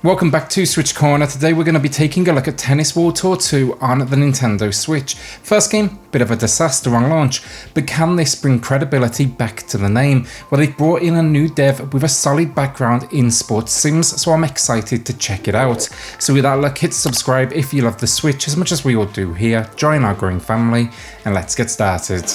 Welcome back to SwitchCorner. Today we're going to be taking a look at Tennis World Tour 2 on the Nintendo Switch. First game, bit of a disaster on launch, but can this bring credibility back to the name? Well, they've brought in a new dev with a solid background in sports sims, so I'm excited to check it out. So with that luck, hit subscribe if you love the Switch as much as we all do here, join our growing family, and let's get started.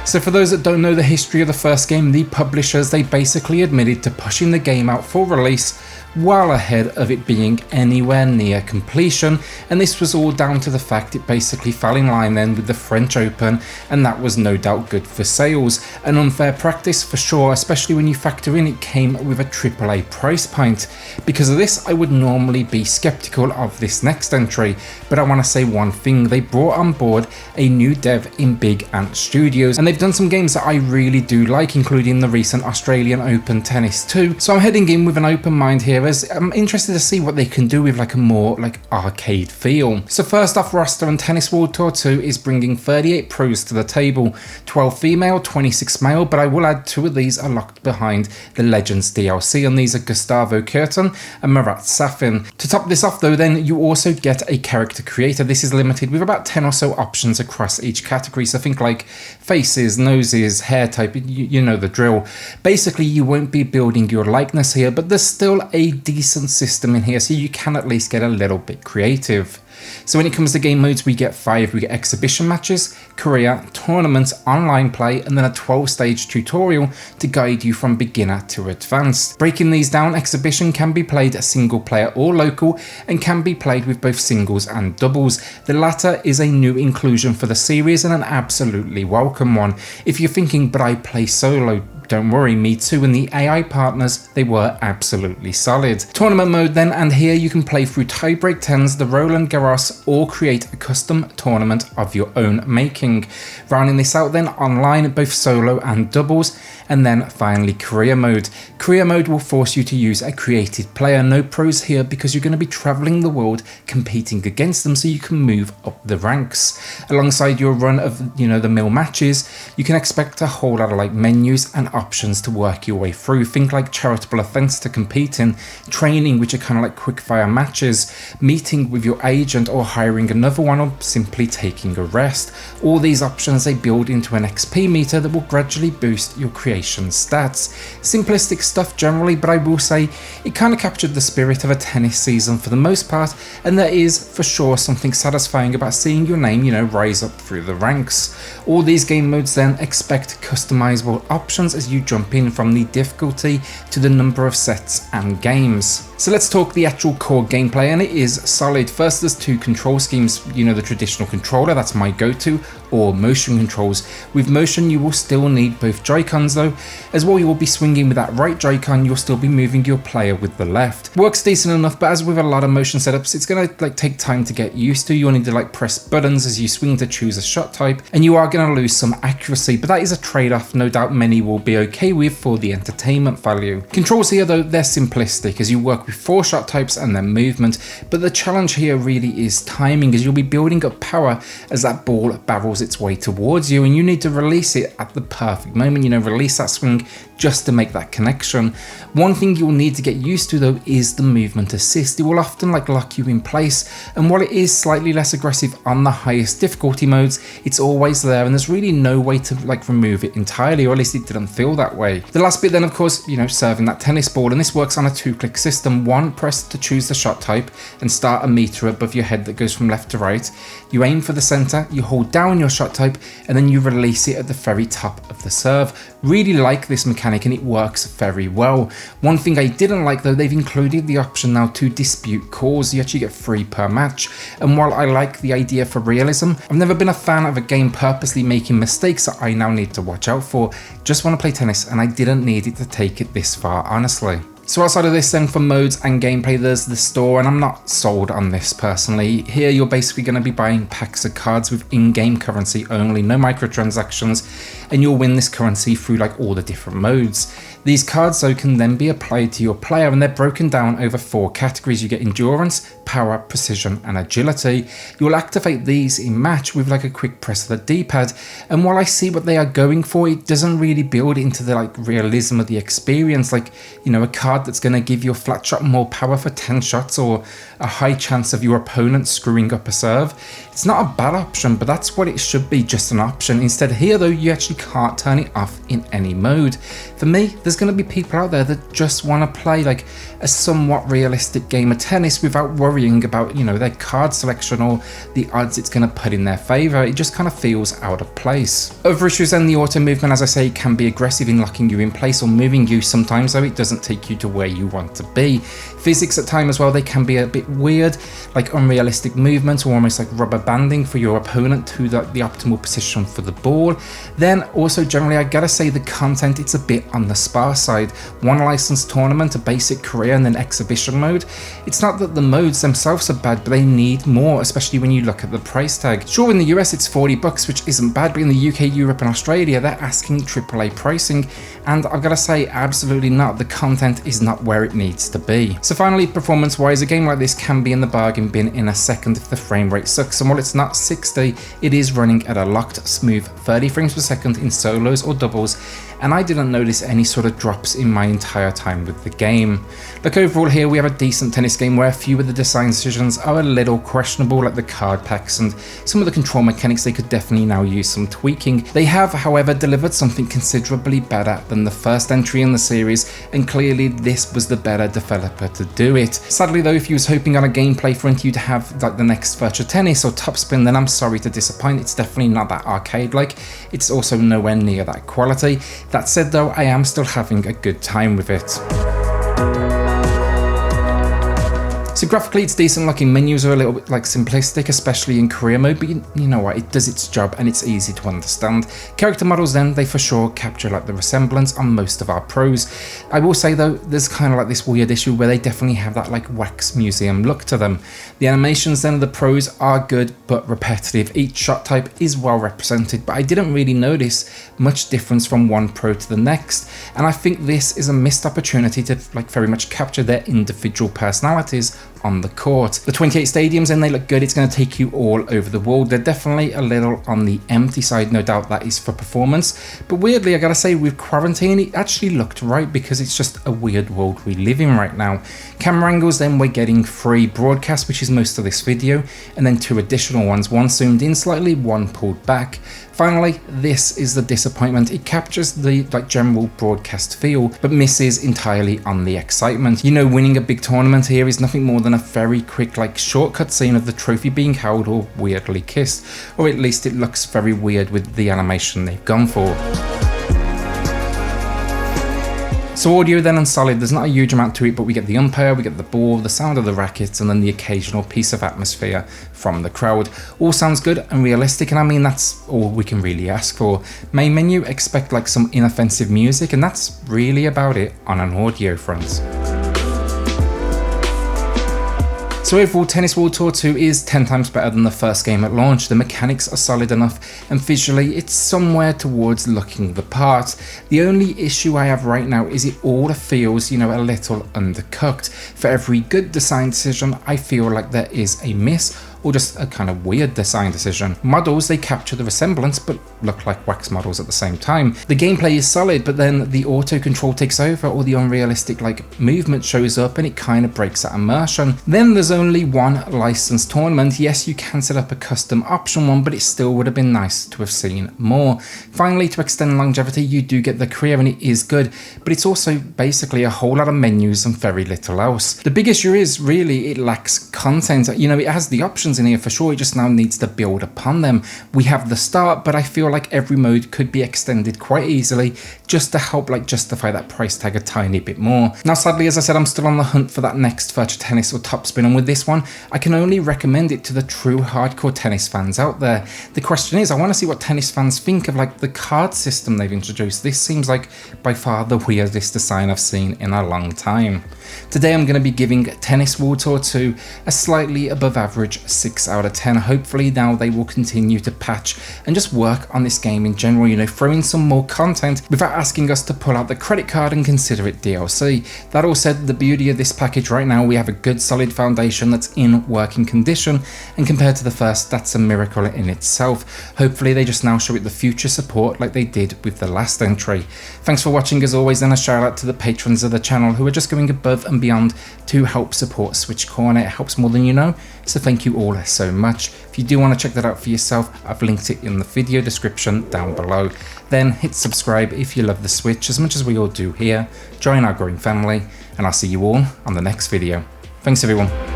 So for those that don't know the history of the first game, the publishers, they basically admitted to pushing the game out for release well ahead of it being anywhere near completion, and this was all down to the fact it basically fell in line then with the French Open, and that was no doubt good for sales. An unfair practice for sure, especially when you factor in it came with a AAA price point. Because of this, I would normally be skeptical of this next entry, but I want to say one thing: they brought on board a new dev in Big Ant Studios, and they've done some games that I really do like, including the recent Australian Open Tennis 2, so I'm heading in with an open mind here as I'm interested to see what they can do with like a more arcade feel. So first off, roster on Tennis World Tour 2 is bringing 38 pros to the table, 12 female, 26 male, but I will add 2 of these are locked behind the Legends DLC, and these are Gustavo Kuerten and Marat Safin. To top this off though, then you also get a character creator. This is limited with about 10 or so options across each category, so think like faces, noses, hair type, you know the drill. Basically you won't be building your likeness here, but there's still a decent system in here, so you can at least get a little bit creative. So when it comes to game modes, we get 5. We get exhibition matches, career, tournaments, online play, and then a 12-stage tutorial to guide you from beginner to advanced. Breaking these down, exhibition can be played single player or local, and can be played with both singles and doubles. The latter is a new inclusion for the series and an absolutely welcome one. If you're thinking, but I play solo, don't worry, me too, and the AI partners, they were absolutely solid. Tournament mode then, and here you can play through tiebreak 10s, the Roland Garros, or create a custom tournament of your own making. Rounding this out then, online, both solo and doubles, and then finally career mode. Career mode will force you to use a created player, no pros here because you're going to be traveling the world competing against them so you can move up the ranks. Alongside your run of the mill matches, you can expect a whole lot of menus and options to work your way through. Think like charitable events to compete in, training which are kind of like quick fire matches, meeting with your agent or hiring another one, or simply taking a rest. All these options, they build into an XP meter that will gradually boost your creation stats. Simplistic stuff generally, but I will say it kind of captured the spirit of a tennis season for the most part, and there is for sure something satisfying about seeing your name rise up through the ranks. All these game modes then expect customizable options as you jump in, from the difficulty to the number of sets and games. So let's talk the actual core gameplay, and it is solid. First, there's 2 control schemes, the traditional controller, that's my go-to, or motion controls. With motion you will still need both Joy-Cons though, as well you will be swinging with that right Joy-Con, you'll still be moving your player with the left. Works decent enough, but as with a lot of motion setups, it's gonna take time to get used to. You'll need to press buttons as you swing to choose a shot type, and you are gonna lose some accuracy, but that is a trade-off no doubt many will be okay with for the entertainment value. Controls here though, they're simplistic as you work with 4 shot types and then movement, but the challenge here really is timing, as you'll be building up power as that ball barrels its way towards you, and you need to release it at the perfect moment, release that swing just to make that connection. One thing you'll need to get used to though is the movement assist. It will often lock you in place, and while it is slightly less aggressive on the highest difficulty modes, it's always there, and there's really no way to remove it entirely, or at least it didn't feel that way. The last bit then, of course, serving that tennis ball, and this works on a 2-click system. 1, press to choose the shot type and start a meter above your head that goes from left to right. You aim for the center, you hold down your shot type, and then you release it at the very top of the serve. Really like this mechanic, and it works very well. One thing I didn't like though, they've included the option now to dispute calls. You actually get 3 per match, and while I like the idea for realism, I've never been a fan of a game purposely making mistakes that I now need to watch out for. Just want to play tennis, and I didn't need it to take it this far, honestly. So outside of this then, for modes and gameplay, there's the store, and I'm not sold on this personally. Here you're basically going to be buying packs of cards with in-game currency only, no microtransactions, and you'll win this currency through all the different modes. These cards though can then be applied to your player, and they're broken down over 4 categories. You get endurance, power, precision and agility. You'll activate these in match with like a quick press of the D-pad, and while I see what they are going for, it doesn't really build into the like realism of the experience, like, you know, a card that's going to give your flat shot more power for 10 shots or a high chance of your opponent screwing up a serve. It's not a bad option, but that's what it should be, just an option. Instead here though, you actually can't turn it off in any mode. For me, there's going to be people out there that just want to play like a somewhat realistic game of tennis without worrying about, you know, their card selection or the odds it's going to put in their favour. It just kind of feels out of place. Other issues then, the auto movement, as I say, can be aggressive in locking you in place or moving you sometimes, though it doesn't take you to where you want to be. Physics at times as well, they can be a bit weird, like unrealistic movements or almost like rubber banding for your opponent to the optimal position for the ball. Then also generally, I gotta say the content, it's a bit on the sparse side. One licensed tournament, a basic career and then exhibition mode. It's not that the modes themselves are bad, but they need more, especially when you look at the price tag. Sure, in the US it's $40, which isn't bad, but in the UK, Europe and Australia, they're asking AAA pricing, and I've gotta say, absolutely not. The content is not where it needs to be. So finally, performance wise, a game like this can be in the bargain bin in a second if the frame rate sucks, and while it's not 60, it is running at a locked, smooth 30 frames per second in solos or doubles, and I didn't notice any sort of drops in my entire time with the game. Look, overall here we have a decent tennis game where a few of the design decisions are a little questionable, like the card packs and some of the control mechanics. They could definitely now use some tweaking. They have, however, delivered something considerably better than the first entry in the series, and clearly this was the better developer to do it. Sadly though, if you was hoping on a gameplay front you'd have like the next Virtua Tennis or Topspin, then I'm sorry to disappoint. It's definitely not that arcade-like. It's also nowhere near that quality. That said though, I am still having a good time with it. So graphically it's decent looking, menus are a little bit like simplistic, especially in career mode, but you know what, it does its job and it's easy to understand. Character models then, they for sure capture like the resemblance on most of our pros. I will say though, there's kind of like this weird issue where they definitely have that like wax museum look to them. The animations then of the pros are good but repetitive. Each shot type is well represented, but I didn't really notice much difference from one pro to the next, and I think this is a missed opportunity to like very much capture their individual personalities on the court. The 28 stadiums, and they look good. It's going to take you all over the world. They're definitely a little on the empty side, no doubt that is for performance, but weirdly I gotta say with quarantine it actually looked right, because it's just a weird world we live in right now. Camera angles then, we're getting 3 broadcasts, which is most of this video, and then 2 additional ones, one zoomed in slightly, one pulled back. Finally, this is the disappointment. It captures the like general broadcast feel, but misses entirely on the excitement. You know, winning a big tournament here is nothing more than a very quick like shortcut scene of the trophy being held or weirdly kissed, or at least it looks very weird with the animation they've gone for. So audio then and solid, there's not a huge amount to it, but we get the umpire, we get the ball, the sound of the rackets, and then the occasional piece of atmosphere from the crowd. All sounds good and realistic, and I mean that's all we can really ask for. Main menu, expect like some inoffensive music, and that's really about it on an audio front. So overall, Tennis World Tour 2 is 10 times better than the first game at launch. The mechanics are solid enough, and visually it's somewhere towards looking the part. The only issue I have right now is it all feels, you know, a little undercooked. For every good design decision, I feel like there is a miss, or just a kind of weird design decision. Models, they capture the resemblance but look like wax models at the same time. The gameplay is solid, but then the auto control takes over, or the unrealistic like movement shows up, and it kind of breaks that immersion. Then there's only one licensed tournament. Yes, you can set up a custom option one, but it still would have been nice to have seen more. Finally, to extend longevity, you do get the career, and it is good, but it's also basically a whole lot of menus and very little else. The big issue is really it lacks content. You know, it has the options in here for sure, it just now needs to build upon them. We have the start, but I feel like every mode could be extended quite easily just to help like justify that price tag a tiny bit more. Now sadly, as I said, I'm still on the hunt for that next Virtua Tennis or Topspin, and with this one I can only recommend it to the true hardcore tennis fans out there. The question is, I want to see what tennis fans think of like the card system they've introduced. This seems like by far the weirdest design I've seen in a long time. Today I'm going to be giving Tennis World Tour 2 a slightly above average 6 out of 10. Hopefully now they will continue to patch and just work on this game in general, you know, throw in some more content without asking us to pull out the credit card and consider it DLC. That all said, the beauty of this package right now, we have a good solid foundation that's in working condition, and compared to the first, that's a miracle in itself. Hopefully they just now show it the future support like they did with the last entry. Thanks for watching as always, and a shout out to the patrons of the channel who are just going above and beyond to help support SwitchCorner. It helps more than you know, so thank you all so much. If you do want to check that out for yourself, I've linked it in the video description down below. Then hit subscribe if you love the Switch as much as we all do here. Join our growing family, and I'll see you all on the next video. Thanks everyone.